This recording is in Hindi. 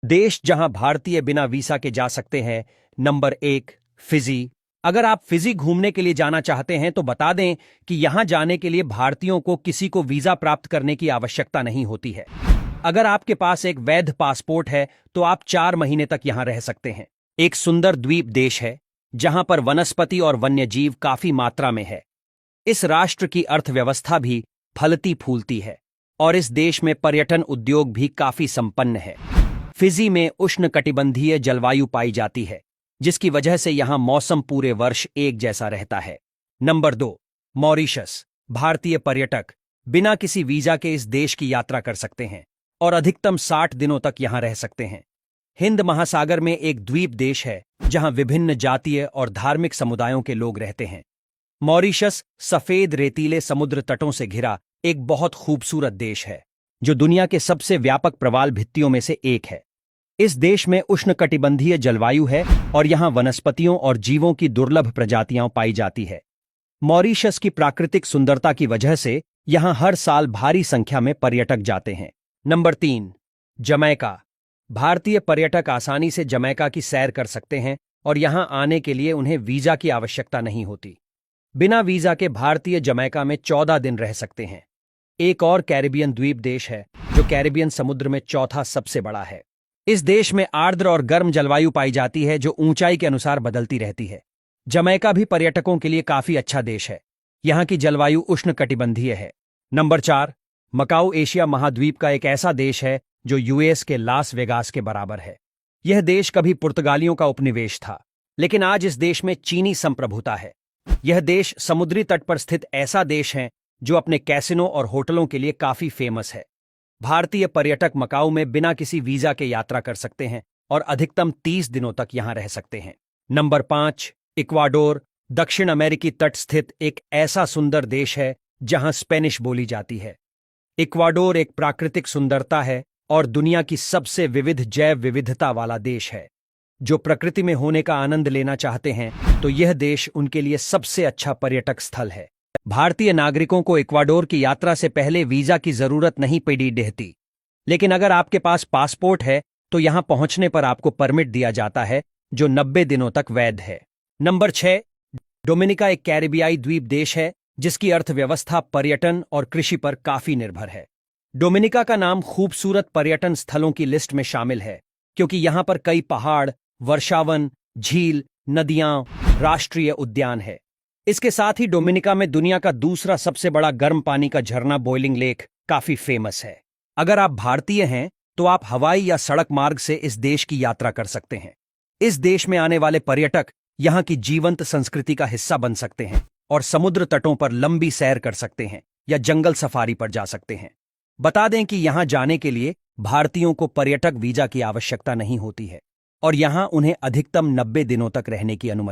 देश जहां भारतीय बिना वीजा के जा सकते हैं। Number 1, Fiji. अगर आप फिजी घूमने के लिए जाना चाहते हैं तो बता दें कि यहां जाने के लिए भारतीयों को किसी को वीजा प्राप्त करने की आवश्यकता नहीं होती है। अगर आपके पास एक वैध पासपोर्ट है तो आप 4 महीने तक यहां रह सकते हैं। एक सुंदर द्वीप देश है जहां पर वनस्पति और वन्यजीव काफी मात्रा में है। इस राष्ट्र की अर्थव्यवस्था भी फलती फूलती है और इस देश में पर्यटन उद्योग भी काफी संपन्न है। फिजी में उष्णकटिबंधीय जलवायु पाई जाती है, जिसकी वजह से यहां मौसम पूरे वर्ष एक जैसा रहता है। Number 2, Mauritius. भारतीय पर्यटक बिना किसी वीजा के इस देश की यात्रा कर सकते हैं और अधिकतम 60 दिनों तक यहां रह सकते हैं। हिंद महासागर में एक द्वीप देश है जहां विभिन्न जातीय और धार्मिक समुदायों के लोग रहते हैं। मॉरिशस सफेद रेतीले समुद्र तटों से घिरा एक बहुत खूबसूरत देश है, जो दुनिया के सबसे व्यापक प्रवाल भित्तियों में से एक है। इस देश में उष्णकटिबंधीय जलवायु है और यहां वनस्पतियों और जीवों की दुर्लभ प्रजातियां पाई जाती है। मॉरिशस की प्राकृतिक सुंदरता की वजह से यहां हर साल भारी संख्या में पर्यटक जाते हैं। Number 3, Jamaica. भारतीय पर्यटक आसानी से जमैका की सैर कर सकते हैं और यहां आने के लिए उन्हें वीजा की आवश्यकता नहीं होती। बिना वीजा के भारतीय जमैका में 14 दिन रह सकते हैं। एक और कैरिबियन द्वीप देश है जो कैरिबियन समुद्र में चौथा सबसे बड़ा है। इस देश में आर्द्र और गर्म जलवायु पाई जाती है जो ऊंचाई के अनुसार बदलती रहती है। जमैका भी पर्यटकों के लिए काफी अच्छा देश है। यहां की जलवायु उष्णकटिबंधीय है। नंबर 4, मकाऊ। एशिया महाद्वीप का एक ऐसा देश है जो यूएस के लास वेगास के बराबर है। यह देश कभी पुर्तगालियों का उपनिवेश था, लेकिन आज इस देश में चीनी संप्रभुता है। यह देश समुद्री तट पर स्थित ऐसा देश है जो अपने कैसिनो और होटलों के लिए काफी फेमस है। भारतीय पर्यटक मकाऊ में बिना किसी वीजा के यात्रा कर सकते हैं और अधिकतम 30 दिनों तक यहां रह सकते हैं। Number 5, Ecuador. दक्षिण अमेरिकी तट स्थित एक ऐसा सुंदर देश है जहां स्पेनिश बोली जाती है। इक्वाडोर एक प्राकृतिक सुंदरता है और दुनिया की सबसे विविध जैव विविधता वाला देश है। जो प्रकृति में होने का आनंद लेना चाहते हैं तो यह देश उनके लिए सबसे अच्छा पर्यटक स्थल है। भारतीय नागरिकों को इक्वाडोर की यात्रा से पहले वीजा की जरूरत नहीं पड़ी रहती, लेकिन अगर आपके पास पासपोर्ट है तो यहां पहुंचने पर आपको परमिट दिया जाता है जो 90 दिनों तक वैध है। Number 6, Dominica. एक कैरिबियाई द्वीप देश है जिसकी अर्थव्यवस्था पर्यटन और कृषि पर काफी निर्भर है। डोमिनिका का नाम खूबसूरत पर्यटन स्थलों की लिस्ट में शामिल है क्योंकि यहां पर कई पहाड़, वर्षावन, झील, नदियां, राष्ट्रीय उद्यान है। इसके साथ ही डोमिनिका में दुनिया का दूसरा सबसे बड़ा गर्म पानी का झरना बॉइलिंग लेक काफी फेमस है। अगर आप भारतीय हैं तो आप हवाई या सड़क मार्ग से इस देश की यात्रा कर सकते हैं। इस देश में आने वाले पर्यटक यहां की जीवंत संस्कृति का हिस्सा बन सकते हैं और समुद्र तटों पर लंबी सैर कर सकते हैं या जंगल सफारी पर जा सकते हैं। बता दें कि यहां जाने के लिए भारतीयों को पर्यटक वीजा की आवश्यकता नहीं होती है और यहां उन्हें अधिकतम 90 दिनों तक रहने की अनुमति